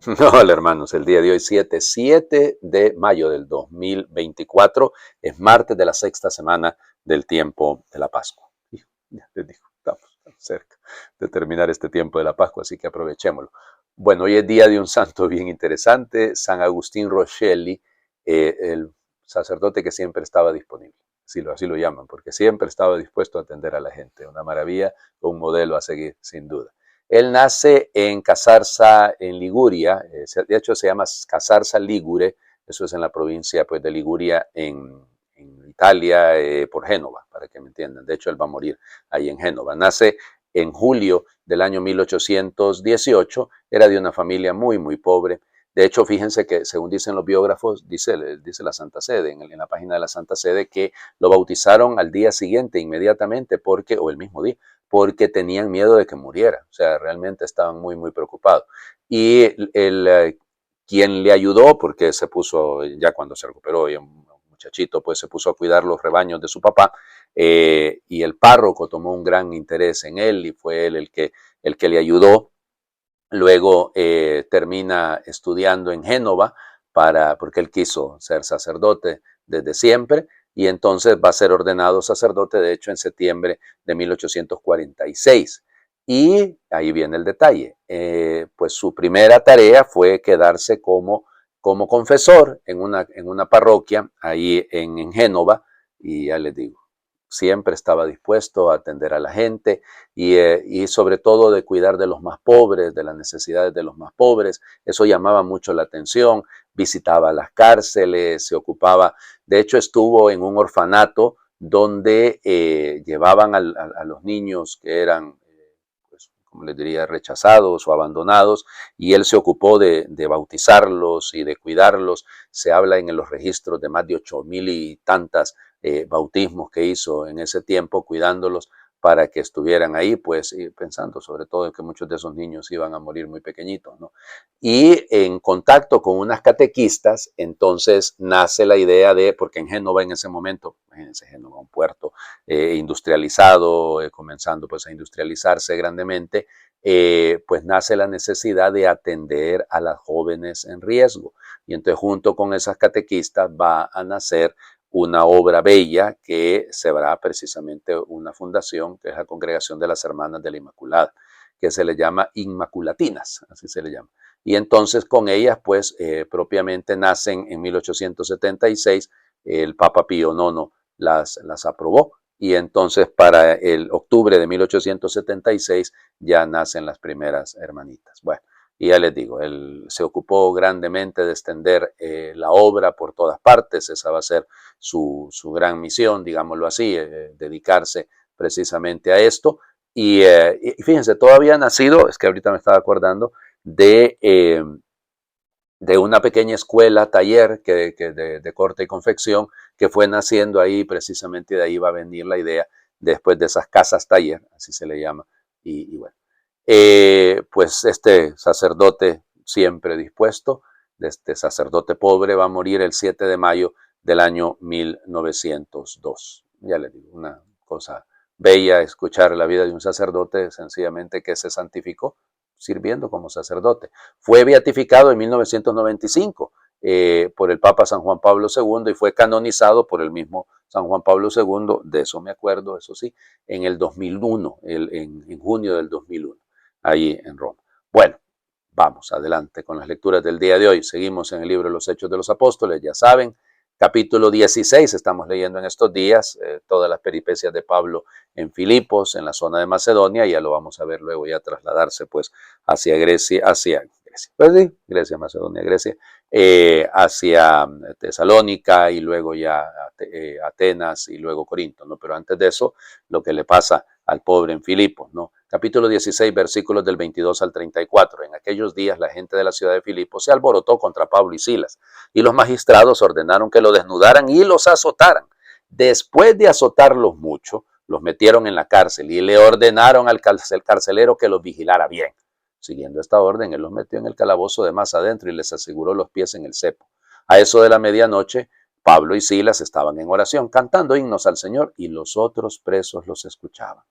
Hola hermanos, el día de hoy 7 de mayo del 2024 es martes de la sexta semana del tiempo de la Pascua. Ya les digo, estamos cerca de terminar este tiempo de la Pascua, así que aprovechémoslo. Bueno, hoy es día de un santo bien interesante, San Agustín Roscelli, el sacerdote que siempre estaba disponible, así lo llaman, porque siempre estaba dispuesto a atender a la gente. Una maravilla, un modelo a seguir, sin duda. Él nace en Casarsa, en Liguria, de hecho se llama Casarsa Ligure, eso es en la provincia pues, de Liguria, en Italia, por Génova, para que me entiendan. De hecho, él va a morir ahí en Génova. Nace en julio del año 1818, era de una familia muy, muy pobre. De hecho, fíjense que, según dicen los biógrafos, dice la Santa Sede, en la página de la Santa Sede, que lo bautizaron al día siguiente, inmediatamente, o el mismo día, porque tenían miedo de que muriera. O sea, realmente estaban muy, muy preocupados. Y quien le ayudó, porque se puso, ya cuando se recuperó, y un muchachito, pues se puso a cuidar los rebaños de su papá, y el párroco tomó un gran interés en él y fue él el que le ayudó. Luego termina estudiando en Génova porque él quiso ser sacerdote desde siempre y entonces va a ser ordenado sacerdote, de hecho, en septiembre de 1846. Y ahí viene el detalle, pues su primera tarea fue quedarse como confesor en una parroquia ahí en Génova, y ya les digo, siempre estaba dispuesto a atender a la gente y sobre todo de cuidar de los más pobres, de las necesidades de los más pobres. Eso llamaba mucho la atención. Visitaba las cárceles, se ocupaba, de hecho estuvo en un orfanato donde llevaban a los niños que eran, pues, como les diría, rechazados o abandonados, y él se ocupó de bautizarlos y de cuidarlos. Se habla en los registros de más de 8,000 y tantas bautismos que hizo en ese tiempo, cuidándolos para que estuvieran ahí, pues pensando sobre todo en que muchos de esos niños iban a morir muy pequeñitos, ¿no? Y en contacto con unas catequistas, entonces nace la idea porque en Génova en ese momento, imagínense Génova, un puerto industrializado, comenzando pues a industrializarse grandemente, pues nace la necesidad de atender a las jóvenes en riesgo. Y entonces junto con esas catequistas va a nacer una obra bella que será precisamente una fundación, que es la Congregación de las Hermanas de la Inmaculada, que se le llama Inmaculatinas, así se le llama. Y entonces con ellas, pues propiamente nacen en 1876, el Papa Pío IX las aprobó, y entonces para el octubre de 1876 ya nacen las primeras hermanitas. Bueno, y ya les digo, él se ocupó grandemente de extender la obra por todas partes. Esa va a ser su gran misión, digámoslo así, dedicarse precisamente a esto. Y fíjense, todavía ha nacido, es que ahorita me estaba acordando, de una pequeña escuela, taller de corte y confección, que fue naciendo ahí, precisamente de ahí va a venir la idea, después de esas casas taller, así se le llama. Y bueno, pues este sacerdote siempre dispuesto, este sacerdote pobre, va a morir el 7 de mayo del año 1902. Ya le digo, una cosa bella escuchar la vida de un sacerdote sencillamente que se santificó sirviendo como sacerdote. Fue beatificado en 1995 por el Papa San Juan Pablo II y fue canonizado por el mismo San Juan Pablo II, de eso me acuerdo, eso sí, en el 2001, en junio del 2001, ahí en Roma. Bueno, vamos adelante con las lecturas del día de hoy. Seguimos en el libro de los Hechos de los Apóstoles, ya saben, capítulo 16, estamos leyendo en estos días todas las peripecias de Pablo en Filipos, en la zona de Macedonia, y ya lo vamos a ver luego ya trasladarse pues hacia Grecia, pues sí, Grecia, Macedonia, Grecia, hacia Tesalónica y luego ya Atenas y luego Corinto, ¿no? Pero antes de eso, lo que le pasa al pobre en Filipos, ¿no? Capítulo 16, versículos del 22 al 34. En aquellos días la gente de la ciudad de Filipos se alborotó contra Pablo y Silas, y los magistrados ordenaron que lo desnudaran y los azotaran. Después de azotarlos mucho, los metieron en la cárcel y le ordenaron al carcelero que los vigilara bien. Siguiendo esta orden, él los metió en el calabozo de más adentro y les aseguró los pies en el cepo. A eso de la medianoche, Pablo y Silas estaban en oración, cantando himnos al Señor, y los otros presos los escuchaban.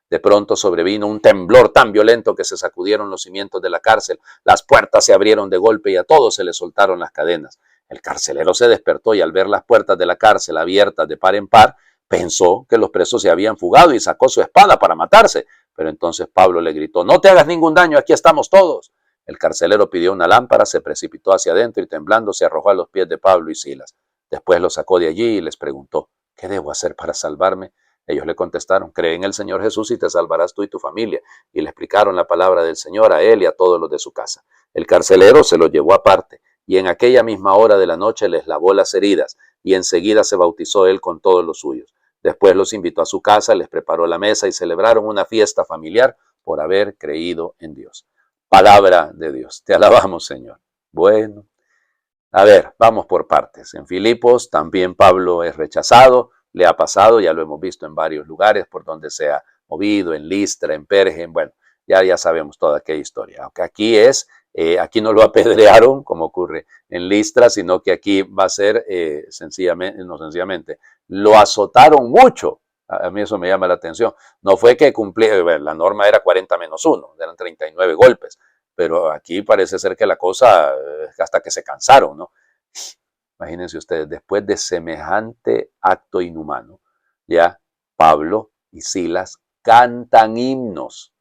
De pronto sobrevino un temblor tan violento que se sacudieron los cimientos de la cárcel, las puertas se abrieron de golpe y a todos se les soltaron las cadenas. El carcelero se despertó y al ver las puertas de la cárcel abiertas de par en par, pensó que los presos se habían fugado y sacó su espada para matarse. Pero entonces Pablo le gritó: no te hagas ningún daño, aquí estamos todos. El carcelero pidió una lámpara, se precipitó hacia adentro y temblando se arrojó a los pies de Pablo y Silas. Después los sacó de allí y les preguntó: ¿qué debo hacer para salvarme? Ellos le contestaron: cree en el Señor Jesús y te salvarás tú y tu familia. Y le explicaron la palabra del Señor a él y a todos los de su casa. El carcelero se los llevó aparte y en aquella misma hora de la noche les lavó las heridas y enseguida se bautizó él con todos los suyos. Después los invitó a su casa, les preparó la mesa y celebraron una fiesta familiar por haber creído en Dios. Palabra de Dios. Te alabamos, Señor. Bueno, a ver, vamos por partes. En Filipos también Pablo es rechazado, le ha pasado, ya lo hemos visto en varios lugares por donde se ha movido, en Listra, en Perge, bueno, ya sabemos toda aquella historia. Aunque aquí no lo apedrearon como ocurre en Listra, sino que aquí va a ser sencillamente, lo azotaron mucho. A mí eso me llama la atención. No fue que cumplía, la norma era 40-1, eran 39 golpes, pero aquí parece ser que la cosa, hasta que se cansaron, ¿no? Imagínense ustedes, después de semejante acto inhumano, ya Pablo y Silas cantan himnos,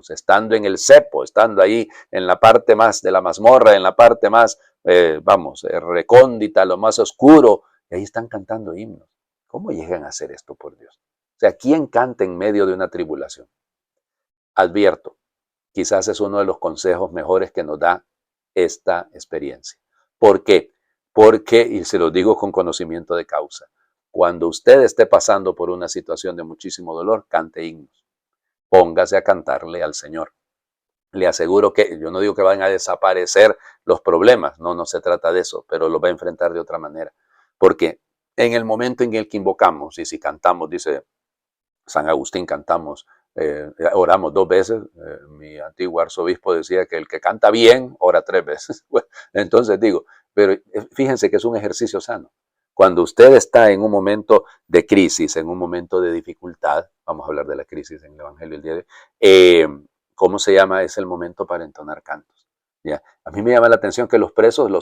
estando en el cepo, estando ahí en la parte más de la mazmorra, en la parte más, recóndita, lo más oscuro, y ahí están cantando himnos. ¿Cómo llegan a hacer esto, por Dios? O sea, ¿quién canta en medio de una tribulación? Advierto, quizás es uno de los consejos mejores que nos da esta experiencia. ¿Por qué? Porque, y se lo digo con conocimiento de causa, cuando usted esté pasando por una situación de muchísimo dolor, cante himnos. Póngase a cantarle al Señor. Le aseguro que, yo no digo que van a desaparecer los problemas, no se trata de eso, pero los va a enfrentar de otra manera. Porque en el momento en el que invocamos, y si cantamos, dice San Agustín, oramos 2 veces. Mi antiguo arzobispo decía que el que canta bien, ora 3 veces. Bueno, entonces digo, pero fíjense que es un ejercicio sano. Cuando usted está en un momento de crisis, en un momento de dificultad, vamos a hablar de la crisis en el Evangelio el día de hoy, ¿cómo se llama? Es el momento para entonar cantos. ¿Ya? A mí me llama la atención que los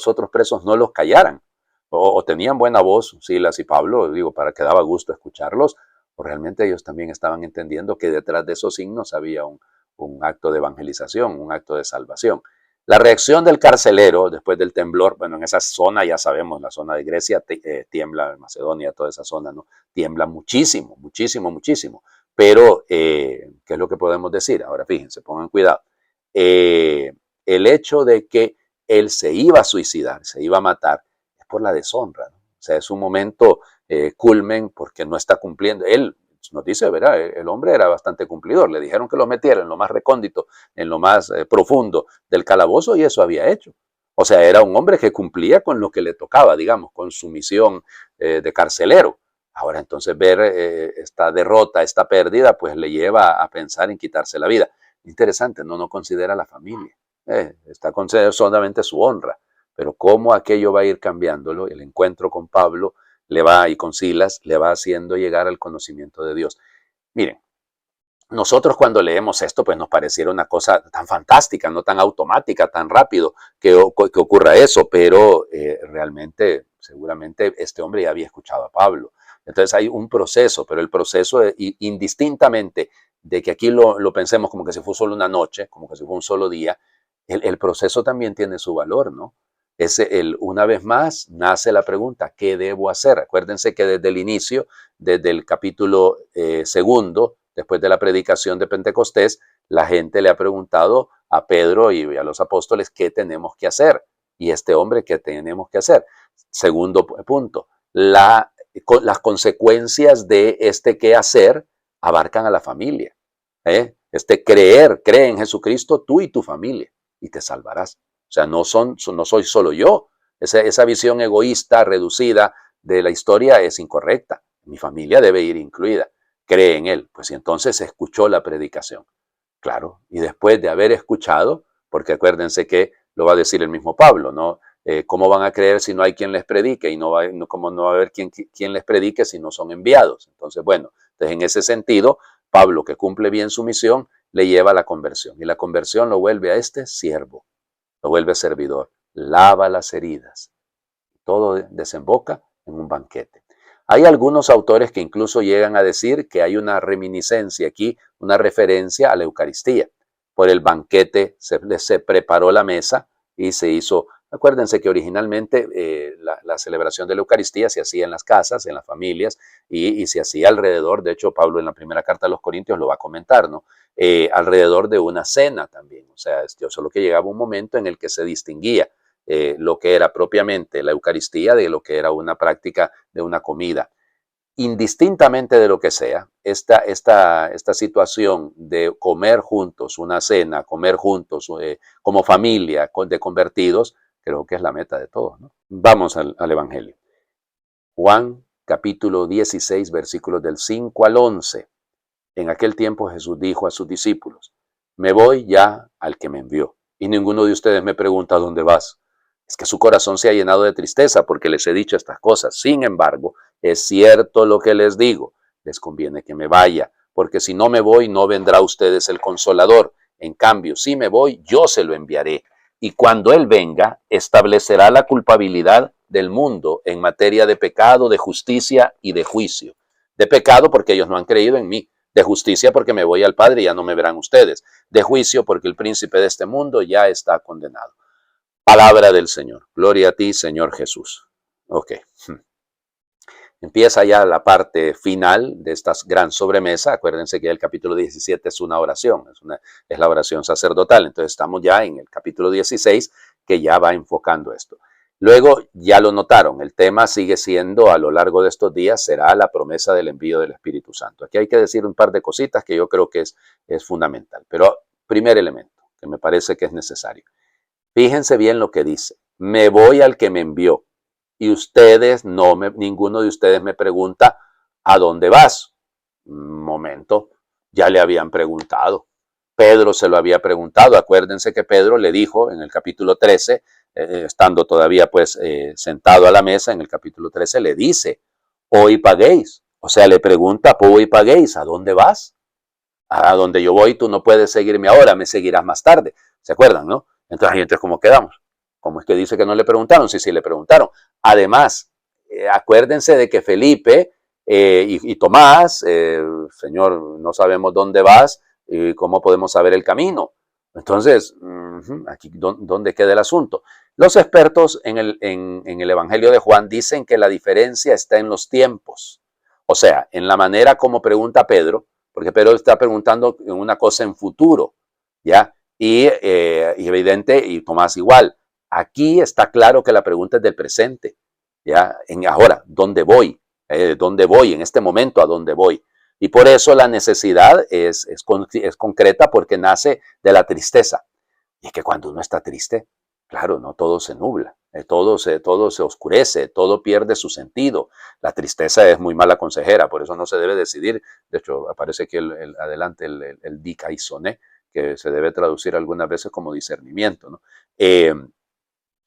otros presos no los callaran, o tenían buena voz, Silas y Pablo, digo, para que daba gusto escucharlos, o realmente ellos también estaban entendiendo que detrás de esos signos había un acto de evangelización, un acto de salvación. La reacción del carcelero después del temblor, bueno, en esa zona ya sabemos, la zona de Grecia tiembla, Macedonia, toda esa zona, ¿no? Tiembla muchísimo, muchísimo, muchísimo. Pero, ¿qué es lo que podemos decir? Ahora, fíjense, pongan cuidado. El hecho de que él se iba a suicidar, se iba a matar, es por la deshonra, ¿no? O sea, es un momento culmen porque no está cumpliendo. Él nos dice, ¿verdad? El hombre era bastante cumplidor. Le dijeron que lo metiera en lo más recóndito, en lo más profundo del calabozo y eso había hecho. O sea, era un hombre que cumplía con lo que le tocaba, digamos, con su misión de carcelero. Ahora entonces ver esta derrota, esta pérdida, pues le lleva a pensar en quitarse la vida. Interesante, no considera la familia. Está considerando solamente su honra. Pero cómo aquello va a ir cambiándolo, el encuentro con Pablo y con Silas le va haciendo llegar al conocimiento de Dios. Miren, nosotros cuando leemos esto, pues nos pareciera una cosa tan fantástica, no tan automática, tan rápido que ocurra eso, pero realmente, seguramente este hombre ya había escuchado a Pablo. Entonces hay un proceso, pero el proceso indistintamente de que aquí lo pensemos como que si fue solo una noche, como que si fue un solo día, el proceso también tiene su valor, ¿no? Una vez más, nace la pregunta, ¿qué debo hacer? Acuérdense que desde el inicio, desde el capítulo 2, después de la predicación de Pentecostés, la gente le ha preguntado a Pedro y a los apóstoles qué tenemos que hacer. Y este hombre, ¿qué tenemos que hacer? Segundo punto, las consecuencias de este qué hacer abarcan a la familia. Cree en Jesucristo tú y tu familia y te salvarás. O sea, no soy solo yo. Esa visión egoísta, reducida de la historia es incorrecta. Mi familia debe ir incluida. Cree en Él. Pues y entonces escuchó la predicación. Claro, y después de haber escuchado, porque acuérdense que lo va a decir el mismo Pablo, ¿no? ¿Cómo van a creer si no hay quien les predique? Y ¿cómo no va a haber quien les predique si no son enviados? Entonces, bueno, entonces en ese sentido, Pablo, que cumple bien su misión, le lleva a la conversión. Y la conversión lo vuelve a este siervo, lo vuelve servidor, lava las heridas. Todo desemboca en un banquete. Hay algunos autores que incluso llegan a decir que hay una reminiscencia aquí, una referencia a la Eucaristía. Por el banquete se preparó la mesa y se hizo. Acuérdense que originalmente la celebración de la Eucaristía se hacía en las casas, en las familias, y se hacía alrededor, de hecho Pablo en la primera carta a los Corintios lo va a comentar, ¿no? Alrededor de una cena también. O sea, solo que llegaba un momento en el que se distinguía lo que era propiamente la Eucaristía de lo que era una práctica de una comida. Indistintamente de lo que sea, esta situación de comer juntos, una cena, comer juntos como familia de convertidos, creo que es la meta de todos, ¿no? Vamos al Evangelio. Juan capítulo 16, versículos del 5 al 11. En aquel tiempo Jesús dijo a sus discípulos, me voy ya al que me envió, y ninguno de ustedes me pregunta dónde vas. Es que su corazón se ha llenado de tristeza porque les he dicho estas cosas. Sin embargo, es cierto lo que les digo, les conviene que me vaya, porque si no me voy, no vendrá a ustedes el Consolador. En cambio, si me voy, yo se lo enviaré. Y cuando Él venga, establecerá la culpabilidad del mundo en materia de pecado, de justicia y de juicio. De pecado porque ellos no han creído en mí. De justicia porque me voy al Padre y ya no me verán ustedes. De juicio porque el príncipe de este mundo ya está condenado. Palabra del Señor. Gloria a ti, Señor Jesús. Ok. Empieza ya la parte final de esta gran sobremesa. Acuérdense que el capítulo 17 es una oración, es la oración sacerdotal. Entonces estamos ya en el capítulo 16 que ya va enfocando esto. Luego, ya lo notaron, el tema sigue siendo a lo largo de estos días, será la promesa del envío del Espíritu Santo. Aquí hay que decir un par de cositas que yo creo que es fundamental. Pero primer elemento que me parece que es necesario. Fíjense bien lo que dice. Me voy al que me envió. Y ustedes, ninguno de ustedes me pregunta, ¿a dónde vas? Un momento, ya le habían preguntado. Pedro se lo había preguntado. Acuérdense que Pedro le dijo en el capítulo 13, estando todavía pues sentado a la mesa, en el capítulo 13 le dice, hoy paguéis. O sea, le pregunta, hoy paguéis, ¿a dónde vas? A donde yo voy, tú no puedes seguirme ahora, me seguirás más tarde. ¿Se acuerdan, no? Entonces, ¿cómo quedamos? ¿Cómo es que dice que no le preguntaron? Sí, le preguntaron. Además, acuérdense de que Felipe y Tomás, Señor, no sabemos dónde vas y cómo podemos saber el camino. Entonces, aquí, ¿dónde queda el asunto? Los expertos en el Evangelio de Juan dicen que la diferencia está en los tiempos. O sea, en la manera como pregunta Pedro, porque Pedro está preguntando una cosa en futuro, ¿ya? Y evidente, y Tomás igual. Aquí está claro que la pregunta es del presente, ¿ya? Ahora, ¿dónde voy? ¿Dónde voy? En este momento, ¿a dónde voy? Y por eso la necesidad es concreta porque nace de la tristeza. Y es que cuando uno está triste, claro, no todo se nubla, todo se oscurece, todo pierde su sentido. La tristeza es muy mala consejera, por eso no se debe decidir. De hecho, aparece aquí adelante el dikaizoné, que se debe traducir algunas veces como discernimiento, ¿no?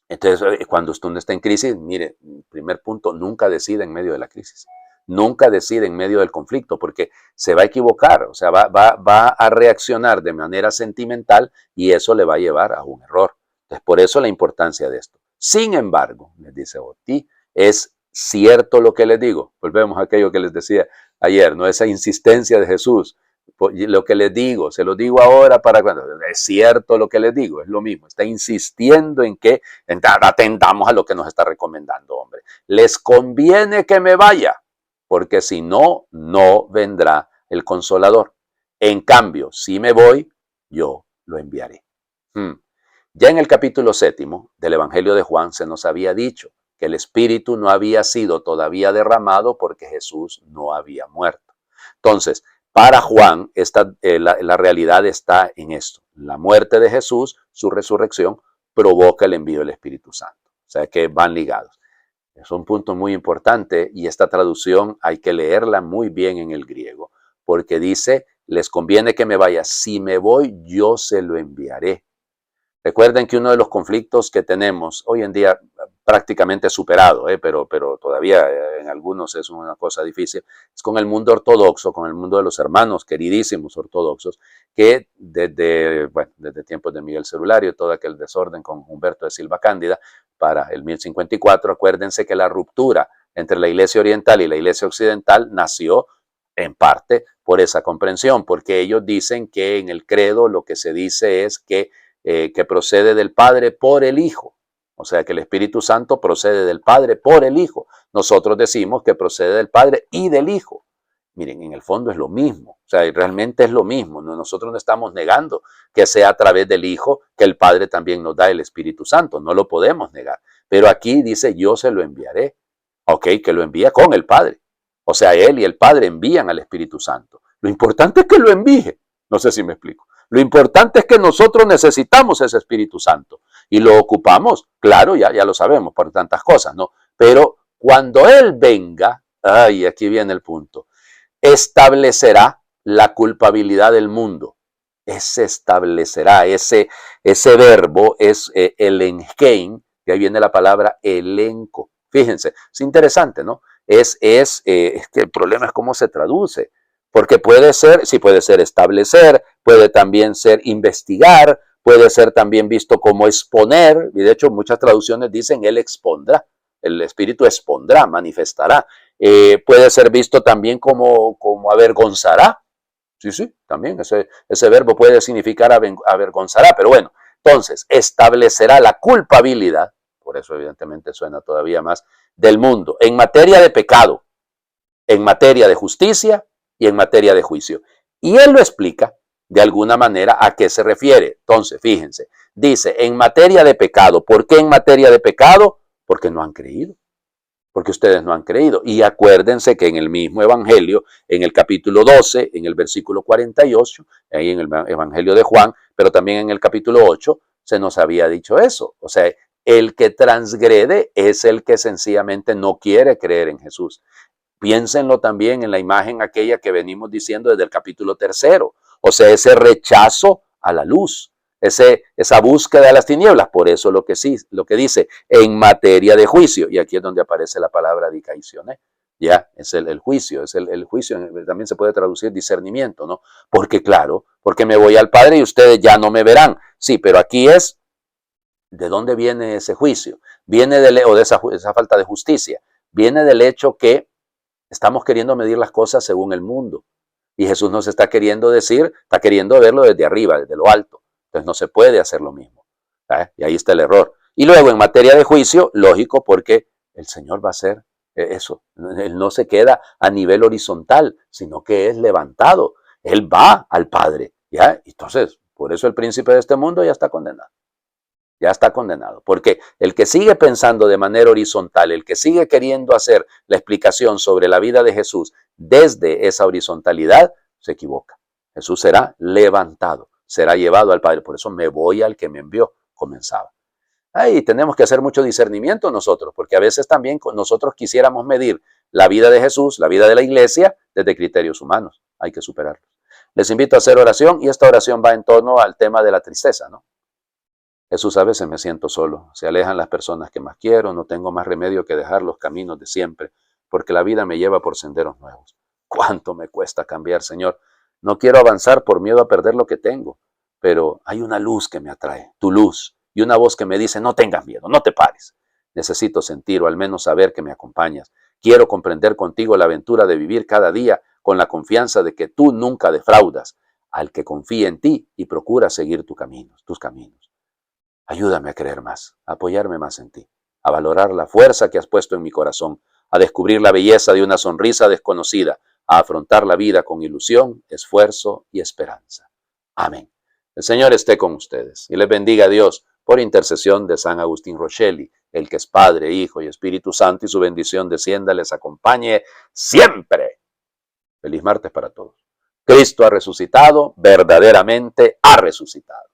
Entonces, cuando usted está en crisis, mire, primer punto, nunca decida en medio de la crisis. Nunca decide en medio del conflicto porque se va a equivocar, o sea, va a reaccionar de manera sentimental y eso le va a llevar a un error. Entonces, por eso la importancia de esto. Sin embargo, les dice Oti, es cierto lo que les digo. Volvemos a aquello que les decía ayer, ¿no? Esa insistencia de Jesús. Lo que les digo, se lo digo ahora para cuando es cierto lo que les digo, es lo mismo. Está insistiendo en que atendamos a lo que nos está recomendando, hombre. Les conviene que me vaya porque si no, no vendrá el Consolador. En cambio, si me voy, yo lo enviaré. Ya en el capítulo 7 del Evangelio de Juan se nos había dicho que el Espíritu no había sido todavía derramado porque Jesús no había muerto. Entonces, para Juan, la realidad está en esto. La muerte de Jesús, su resurrección, provoca el envío del Espíritu Santo. O sea que van ligados. Es un punto muy importante y esta traducción hay que leerla muy bien en el griego, porque dice, les conviene que me vaya. Si me voy, yo se lo enviaré. Recuerden que uno de los conflictos que tenemos hoy en día, prácticamente superado, pero todavía en algunos es una cosa difícil, es con el mundo ortodoxo, con el mundo de los hermanos queridísimos ortodoxos, que desde tiempos de Miguel Celulario, todo aquel desorden con Humberto de Silva Cándida, para el 1054, acuérdense que la ruptura entre la Iglesia Oriental y la Iglesia Occidental nació en parte por esa comprensión, porque ellos dicen que en el credo lo que se dice es que procede del Padre por el Hijo. O sea, que el Espíritu Santo procede del Padre por el Hijo. Nosotros decimos que procede del Padre y del Hijo. Miren, en el fondo es lo mismo. O sea, realmente es lo mismo. Nosotros no estamos negando que sea a través del Hijo que el Padre también nos da el Espíritu Santo. No lo podemos negar. Pero aquí dice, yo se lo enviaré. Ok, que lo envía con el Padre. O sea, Él y el Padre envían al Espíritu Santo. Lo importante es que lo envíe. No sé si me explico. Lo importante es que nosotros necesitamos ese Espíritu Santo y lo ocupamos, claro, ya lo sabemos por tantas cosas, ¿no? Pero cuando Él venga, ay, aquí viene el punto, establecerá la culpabilidad del mundo. Ese establecerá, ese verbo es elenkein, que ahí viene la palabra elenco. Fíjense, es interesante, ¿no? Es que el problema es cómo se traduce. Porque puede ser, sí puede ser establecer, puede también ser investigar, puede ser también visto como exponer, y de hecho muchas traducciones dicen él expondrá, el Espíritu expondrá, manifestará. Puede ser visto también como avergonzará, sí, también ese verbo puede significar avergonzará, pero bueno, entonces establecerá la culpabilidad, por eso evidentemente suena todavía más, del mundo, en materia de pecado, en materia de justicia, y en materia de juicio. Y él lo explica de alguna manera a qué se refiere. Entonces, fíjense, dice, en materia de pecado. ¿Por qué en materia de pecado? Porque no han creído. Porque ustedes no han creído. Y acuérdense que en el mismo Evangelio, en el capítulo 12, en el versículo 48, ahí en el Evangelio de Juan, pero también en el capítulo 8, se nos había dicho eso. O sea, el que transgrede es el que sencillamente no quiere creer en Jesús. Piénsenlo también en la imagen aquella que venimos diciendo desde el capítulo 3, o sea, ese rechazo a la luz, esa búsqueda de las tinieblas. Por eso lo que dice en materia de juicio, y aquí es donde aparece la palabra dikaisioné, ya, es el juicio, es el juicio, también se puede traducir discernimiento, ¿no? Porque claro, porque me voy al Padre y ustedes ya no me verán. Sí, pero aquí es, ¿de dónde viene ese juicio? Viene de esa falta de justicia, viene del hecho que estamos queriendo medir las cosas según el mundo. Y Jesús nos está queriendo decir, está queriendo verlo desde arriba, desde lo alto. Entonces no se puede hacer lo mismo. Y ahí está el error. Y luego en materia de juicio, lógico, porque el Señor va a hacer eso. Él no se queda a nivel horizontal, sino que es levantado. Él va al Padre. ¿Ya? Entonces, por eso el príncipe de este mundo ya está condenado. Ya está condenado. Porque el que sigue pensando de manera horizontal, el que sigue queriendo hacer la explicación sobre la vida de Jesús desde esa horizontalidad, se equivoca. Jesús será levantado, será llevado al Padre. Por eso me voy al que me envió, comenzaba. Ahí tenemos que hacer mucho discernimiento nosotros, porque a veces también nosotros quisiéramos medir la vida de Jesús, la vida de la iglesia, desde criterios humanos. Hay que superarlos. Les invito a hacer oración y esta oración va en torno al tema de la tristeza, ¿no? Jesús, a veces me siento solo, se alejan las personas que más quiero, no tengo más remedio que dejar los caminos de siempre, porque la vida me lleva por senderos nuevos. ¿Cuánto me cuesta cambiar, Señor? No quiero avanzar por miedo a perder lo que tengo, pero hay una luz que me atrae, tu luz, y una voz que me dice, no tengas miedo, no te pares. Necesito sentir o al menos saber que me acompañas. Quiero comprender contigo la aventura de vivir cada día con la confianza de que tú nunca defraudas al que confía en ti y procura seguir tus caminos. Ayúdame a creer más, a apoyarme más en ti, a valorar la fuerza que has puesto en mi corazón, a descubrir la belleza de una sonrisa desconocida, a afrontar la vida con ilusión, esfuerzo y esperanza. Amén. El Señor esté con ustedes y les bendiga a Dios por intercesión de San Agustín Roscelli, el que es Padre, Hijo y Espíritu Santo, y su bendición descienda, les acompañe siempre. Feliz martes para todos. Cristo ha resucitado, verdaderamente ha resucitado.